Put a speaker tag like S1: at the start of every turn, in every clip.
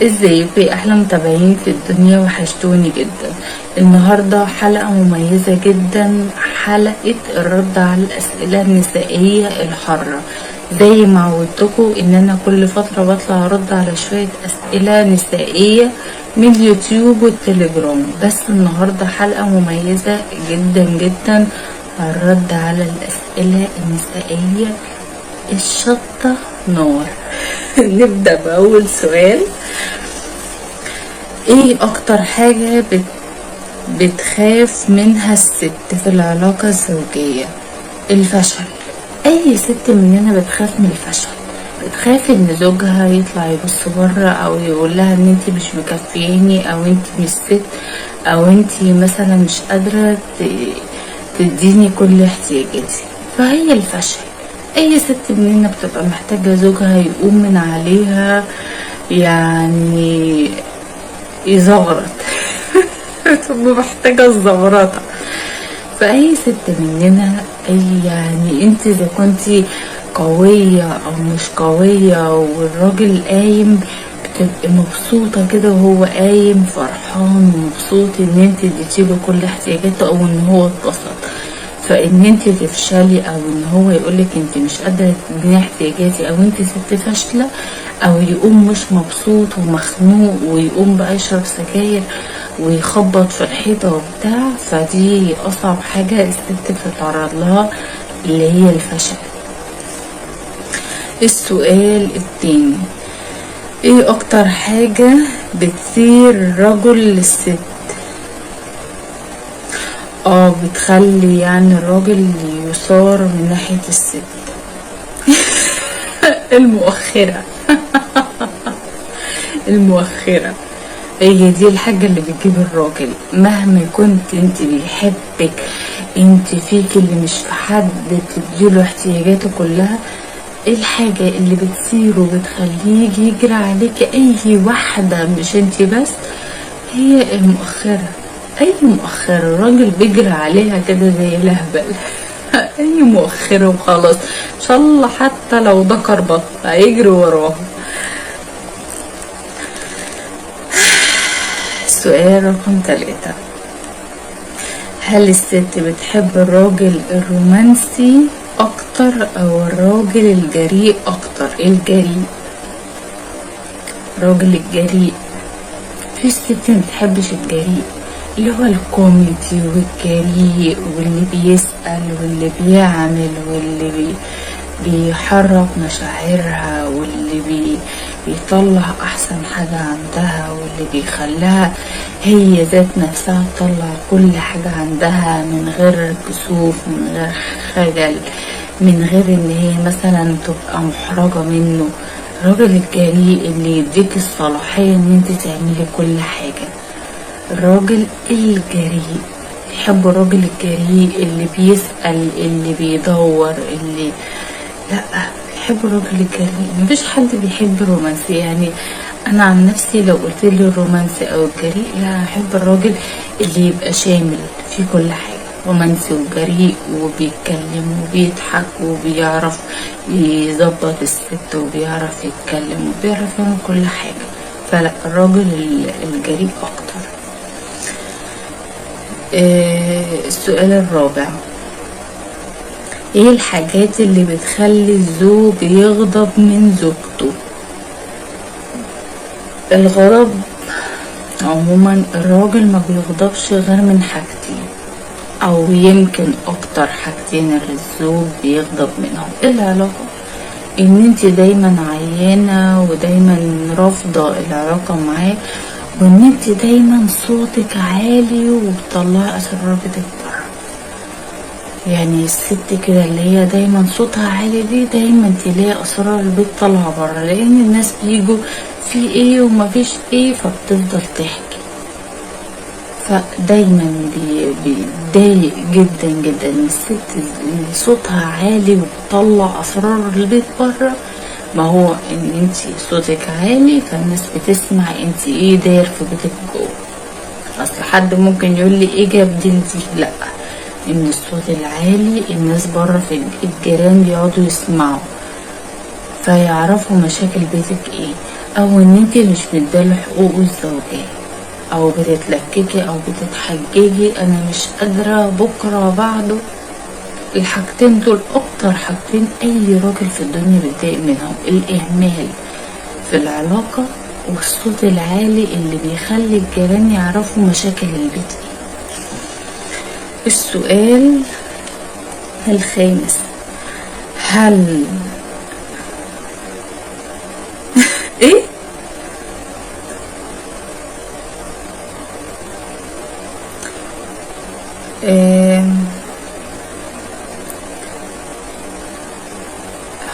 S1: ازيكم يا احلى متابعين في الدنيا، وحشتوني جدا. النهارده حلقه مميزه جدا، حلقه الرد على الاسئله النسائيه الحاره. زي ما عودتكم ان انا كل فتره بطلع ارد على شويه اسئله نسائيه من اليوتيوب والتليجرام، بس النهارده حلقه مميزه جدا جدا. الرد على الاسئله النسائيه الشطه نار. نبدأ بأول سؤال. ايه اكتر حاجة بتخاف منها الست في العلاقة الزوجية؟ الفشل. اي ست مننا بتخاف من الفشل، بتخاف ان زوجها يطلع يبص بره او يقول لها ان انت مش مكفياني، او انت مش ست، او انت مثلا مش قادرة تديني كل احتياجاتي. فهي الفشل. اي ست مننا بتبقى محتاجة زوجها يقوم من عليها، يعني يزغرط. بتبقى محتاجة الزغرطة. فاي ست مننا، يعني انت اذا كنتي قوية او مش قوية والراجل قايم، بتبقى مبسوطة كده وهو قايم فرحان ومبسوط ان انت اديتيله كل احتياجاته او ان هو اتبسط. فان انت تفشلي او ان هو يقولك انت مش قادره تديني احتياجاتي او انت ست فاشله، او يقوم مش مبسوط ومخنوق ويقوم بقى يشرب سجاير ويخبط في الحيطه وبتاع، فدي اصعب حاجه الست بتتعرض لها، اللي هي الفشل. السؤال التاني. ايه اكتر حاجه بتثير الرجل للست؟ بتخلي يعني الراجل يثار من ناحية الست. المؤخرة. المؤخرة هي دي الحاجة اللي بتجيب الراجل. مهما كنت انت بيحبك، انت فيك اللي مش في حد تديله احتياجاته كلها، الحاجة اللي بتثيره وبتخليه يجري عليك اي واحدة مش انت بس، هي المؤخرة. اي مؤخرة الراجل بيجري عليها كده زي الهبل. اي مؤخرة وخلاص، ان شاء الله حتى لو ذكر بط هيجري وراه. السؤال رقم 3. هل الست بتحب الراجل الرومانسي اكتر او الراجل الجريء اكتر؟ الجريء. الراجل الجريء. في ست متحبش الجريء، اللي هو الكوميدي والجريء واللي بيسأل واللي بيعمل واللي بيحرك مشاعرها واللي بيطلع احسن حاجة عندها، واللي بيخليها هي ذات نفسها تطلع كل حاجة عندها من غير كسوف، من غير خجل، من غير ان هي مثلا تبقى محرجة منه. الراجل الجريء اللي يديك الصلاحية ان انت تعملي كل حاجة. الراجل الجريء. يحب الراجل الجريء اللي بيسأل، اللي بيدور، اللي لا، بيحب الراجل الجريء. مفيش حد بيحب الرومانسي. يعني انا عن نفسي لو قلت لي الرومانسي او الجريء، لا، احب الراجل اللي يبقى شامل في كل حاجة، رومانسي وجريء وبيتكلم وبيضحك وبيعرف يظبط الست وبيعرف يتكلم وبيعرف يعمل كل حاجة. فلا، الراجل الجريء اكتر. السؤال الرابع. ايه الحاجات اللي بتخلي الزوج يغضب من زوجته؟ الغضب عموما الراجل ما بيغضبش غير من حاجتين، او يمكن اكتر حاجتين اللي الزوج بيغضب منهم. العلاقة، ان انت دايما عيانة ودايما رافضة العلاقة معاه، وان انت دايما صوتك عالي وبتطلعي اسرارك بره. يعني الست كده اللي هي دايما صوتها عالي دي، دايما تلاقي اسرار البيت طالعه بره، لان الناس بيجوا في ايه ومفيش ايه، فبتفضل تحكي. فدايما بيتضايق جدا جدا الست اللي صوتها عالي وبتطلع اسرار البيت بره. ما هو ان انت صوتك عالي فالناس بتسمع انت ايه داير في بيتك جوه. اصل حد ممكن يقول لي ايه جاب دي؟ لا، ان الصوت العالي الناس بره في الجيران بيقعدوا يسمعوا، فيعرفوا مشاكل بيتك ايه. او ان انت مش مداله حقوقه الزوجية، او بتتلككي او بتتحججي انا مش قادرة بكرة بعده. الحاجتين دول اكتر حاجتين اي راجل في الدنيا بيتضايق منهم، الاهمال في العلاقة والصوت العالي اللي بيخلي الجيران يعرفوا مشاكل البيت. السؤال الخامس، هل ايه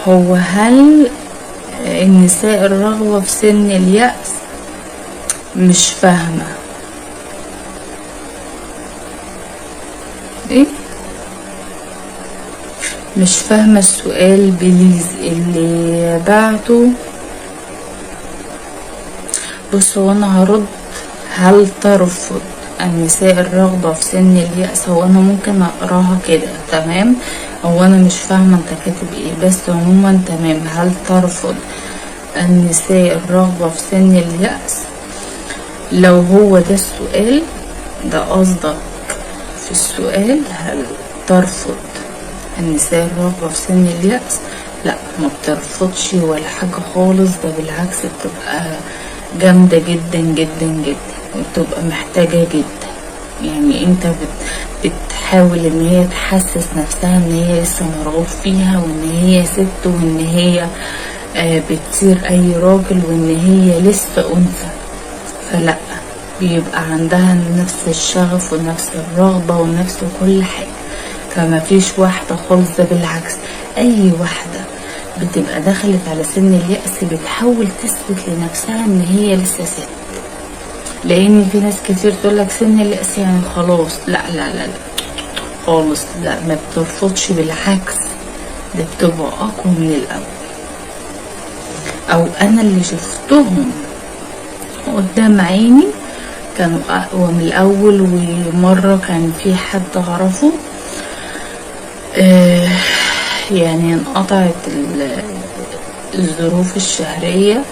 S1: هو هل النساء الرغبة في سن اليأس؟ مش فاهمة ايه، مش فاهمة السؤال بليز اللي بعته. بص هو انا هرد، هل ترفض النساء الرغبة في سن اليأس؟ هو انا ممكن اقراها كده تمام، هو انا مش فاهمة انت كاتب ايه، بس عموما تمام. هل ترفض النساء الرغبة في سن اليأس؟ لو هو ده السؤال، ده قصدك في السؤال، هل ترفض النساء الرغبة في سن اليأس؟ لا، ما بترفضش ولا حاجة خالص، ده بالعكس بتبقى جامدة جدا جدا جدا، وبتبقى محتاجة جدا. يعني انت بتحاول ان هي تحسس نفسها ان هي لسه مرغوب فيها، وان هي ست، وان هي بتصير اي راجل، وان هي لسه انثى. فلا، بيبقى عندها نفس الشغف ونفس الرغبة ونفس كل حاجة. فما فيش واحدة خالص، ده بالعكس اي واحدة بتبقى دخلت على سن اليأس بتحاول تثبت لنفسها ان هي لسه ست. لان في ناس كتير تقولك سن اليأس يعني خلاص، لا لا لا لا خالص، لا ما بترفضش، بالعكس ده بتبقى اقوى من الاول. او انا اللي شفتهم قدام عيني كانوا اقوى من الاول. ومرة كان في حد اعرفه يعني انقطعت الظروف الشهرية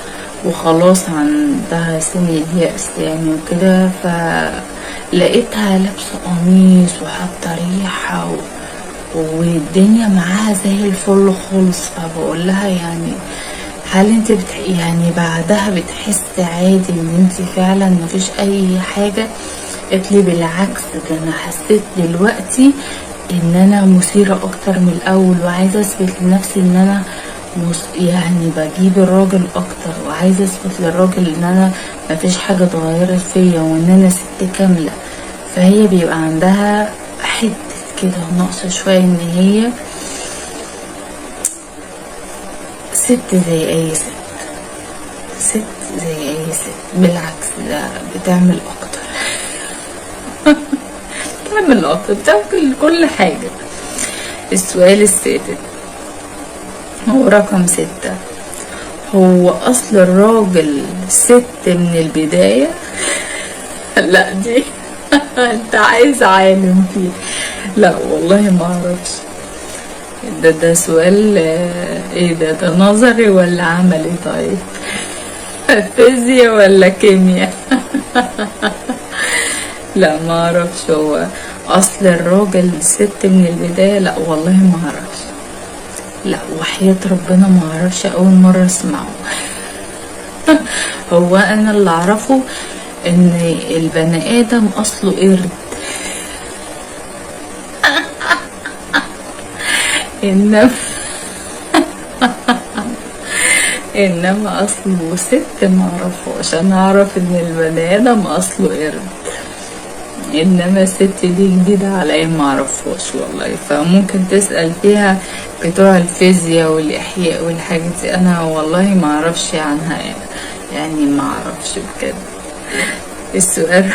S1: وخلاص عندها سن اليأس يعني وكده، فلقيتها لابسة قميص وحاطة ريحة والدنيا معاها زي الفل خالص. فبقول لها يعني هل انت يعني بعدها بتحس عادي ان انت فعلا مفيش اي حاجة؟ قالت لي بالعكس، ده انا حسيت دلوقتي ان انا مثيرة اكتر من الاول، وعايزة اثبت لنفسي ان انا يعني بجيب الراجل اكتر، وعايزة اثبت للراجل ان انا مفيش حاجة اتغيرت فيا، وان انا ست كاملة. فهي بيبقى عندها حتة كده ناقصة شوية ان هي ست زي اي ست، ست زي اي ست. بالعكس ده بتعمل اكتر بتعمل اكتر، بتعمل كل حاجة. السؤال السادس هو رقم 6، هو اصل الراجل ست من البداية؟ لا دي انت عايز عالم فيه. لا والله ما اعرفش، ده سؤال ايه ده نظري ولا عملي؟ طيب فيزياء ولا كيمياء؟ لا ما اعرفش، هو اصل الراجل ست من البداية؟ لا والله ما اعرفش، لا وحياة ربنا ما اعرفش، اول مرة اسمعه. هو انا اللي اعرفه ان البني ادم اصله قرد انما اصله ست ما اعرفوش. انا اعرف ان البني ادم اصله قرد، انما الست دي جديدة عليا ما اعرفوش والله. فممكن تسأل فيها بتوع الفيزياء والاحياء والحاجات دي، انا والله ما اعرفش عنها يعني ما اعرفش بجد. السؤال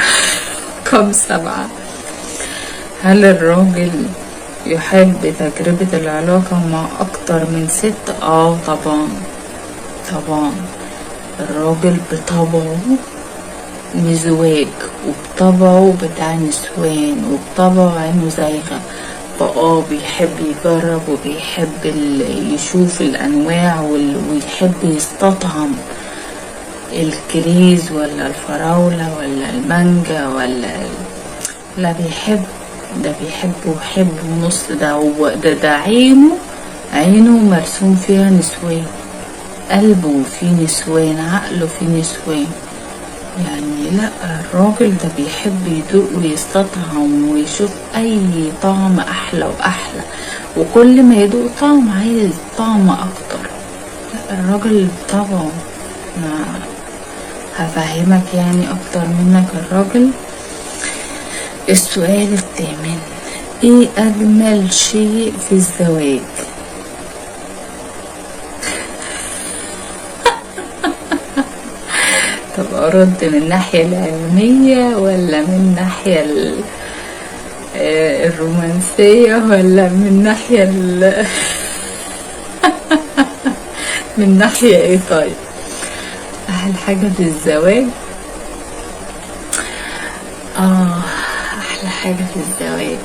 S1: رقم 7، هل الراجل يحب تجربة العلاقة مع اكتر من ست؟ طبعا طبعا. الراجل بطبعه مزواج، وبطبعه بتاع نسوان، وبطبعه عينه زايغة، بيحب يجرب، وبيحب يشوف الانواع، ويحب يستطعم الكريز ولا الفراولة ولا المانجا لا بيحب، ده بيحب وحب ونص، ده عينه مرسوم فيها نسوان، قلبه فيه نسوان، عقله فيه نسوان. يعني لا، الراجل ده بيحب يدوق ويستطعم ويشوف اي طعم احلى واحلى، وكل ما يدوق طعم عايز طعم اكتر. لا الراجل طبعا، ما هفهمك يعني اكتر منك الراجل. السؤال الثامن: ايه اجمل شيء في الزواج؟ طب ارد من الناحية العلمية ولا من الناحية الرومانسية ولا من ناحية من ناحية ايه؟ طيب احلى حاجة في الزواج، احلى حاجة في الزواج،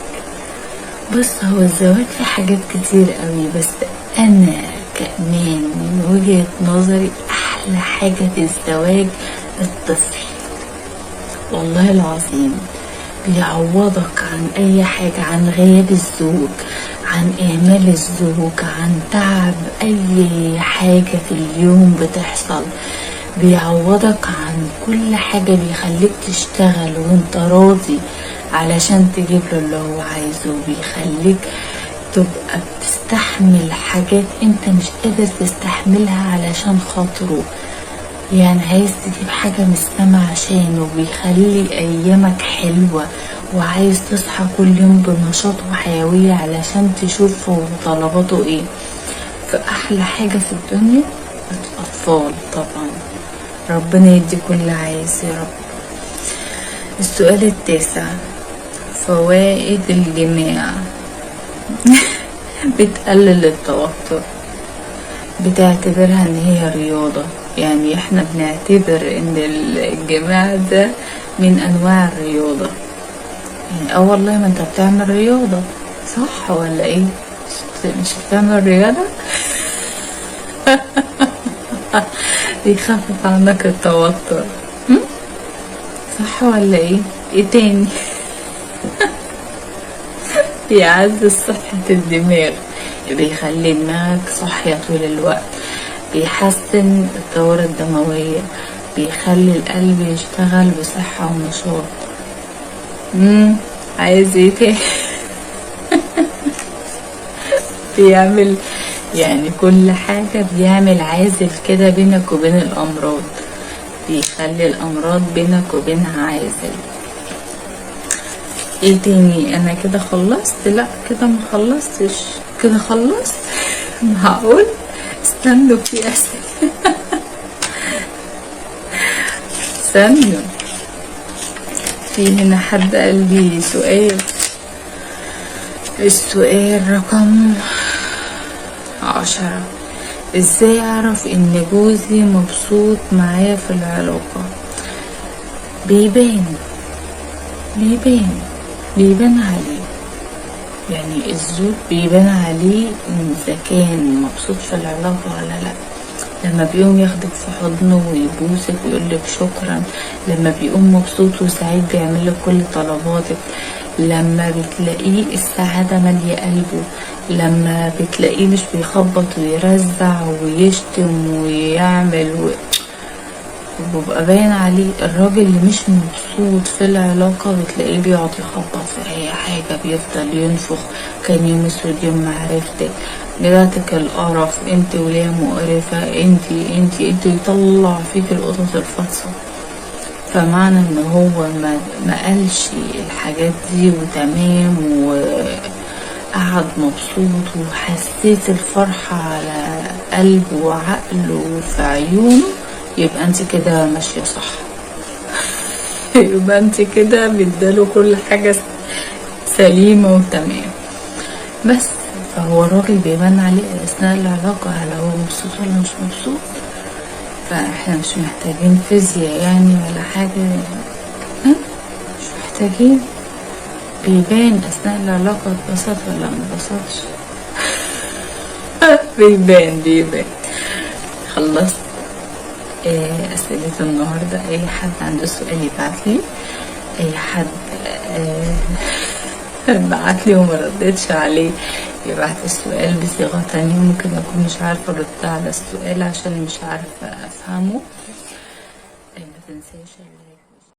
S1: بص هو الزواج فيه حاجات كتير قوي، بس انا كمان من وجهة نظري احلى حاجة في الزواج الطفل. والله العظيم بيعوضك عن اي حاجة، عن غياب الزوج، عن اهمال الزوج، عن تعب اي حاجة في اليوم بتحصل، بيعوضك عن كل حاجة، بيخليك تشتغل وانت راضي علشان تجيب له اللي هو عايزه، بيخليك تبقى بتستحمل حاجات انت مش قادر تستحملها علشان خاطره، يعني عايز تجيب حاجة من السما عشانه، بيخلي ايامك حلوة وعايز تصحى كل يوم بنشاط وحيوية علشان تشوف هو طلباته ايه. فاحلى حاجة في الدنيا الاطفال طبعا، ربنا يدي كل عايز يا رب. السؤال التاسع: فوائد الجماع. بتقلل التوتر، بتعتبرها ان هي رياضة، يعني احنا بنعتبر ان الجماع ده من انواع الرياضة، يعني والله ما انت بتعمل رياضة صح ولا ايه؟ مش بتعمل رياضة؟ بيخفف عنك التوتر، صح ولا ايه؟ ايه تاني؟ بيعزز صحة الدماغ، بيخلي دماغك صاحية طول الوقت، بيحسن الدورة الدموية، بيخلي القلب يشتغل بصحة ونشاط. عايز ايه تاني؟ بيعمل يعني كل حاجة، بيعمل عازل كده بينك وبين الأمراض، بيخلي الأمراض بينك وبينها عازل. ايه تاني؟ انا كده خلصت؟ لا كده ما خلصتش، كده خلصت. معقول؟ استنوا في اسئله. استنوا، في هنا حد قال لي سؤال. السؤال رقم 10: ازاي اعرف ان جوزي مبسوط معايا في العلاقة؟ بيبان عليه، يعني الزوج بيبان عليه اذا كان مبسوط في العلاقة ولا لا. لما بيقوم ياخدك في حضنه ويبوسك ويقولك شكرا، لما بيقوم مبسوط وسعيد بيعملك كل طلباتك، لما بتلاقيه السعادة مالية قلبه، لما بتلاقيه مش بيخبط ويرزع ويشتم ويعمل وبيبقى باين عليه. الراجل اللي مش مبسوط في العلاقة بتلاقيه بيقعد يخبط في اي حاجة، بيفضل ينفخ، كان يوم اسود يوم معرفتك، جاتك القرف، انت وليه مقرفة، انت يطلع فيك القطط الفاصة. فمعنى ان هو ما قالش الحاجات دي وتمام وقعد مبسوط وحسيت الفرحة على قلبه وعقله وفي عيونه، يبقى انت كده ماشية صح. يبقى انت كده بتداله كل حاجة سليمة وتمام. بس فهو الراجل بيبان عليه اثناء العلاقة هل هو مبسوط ولا مش مبسوط. فاحنا مش محتاجين فيزياء يعني ولا حاجة، مش محتاجين، بيبان اثناء العلاقة اتبسط ولا مبسطش. بيبان. خلصت. أسئلة النهاردة. أي حد عنده سؤال يبعتلي، أي حد بعتلي وما ردتش عليه يبعت السؤال بصيغة تانية، ممكن أكون مش عارفة أرد على السؤال عشان مش عارفة أفهمه. ما تنساش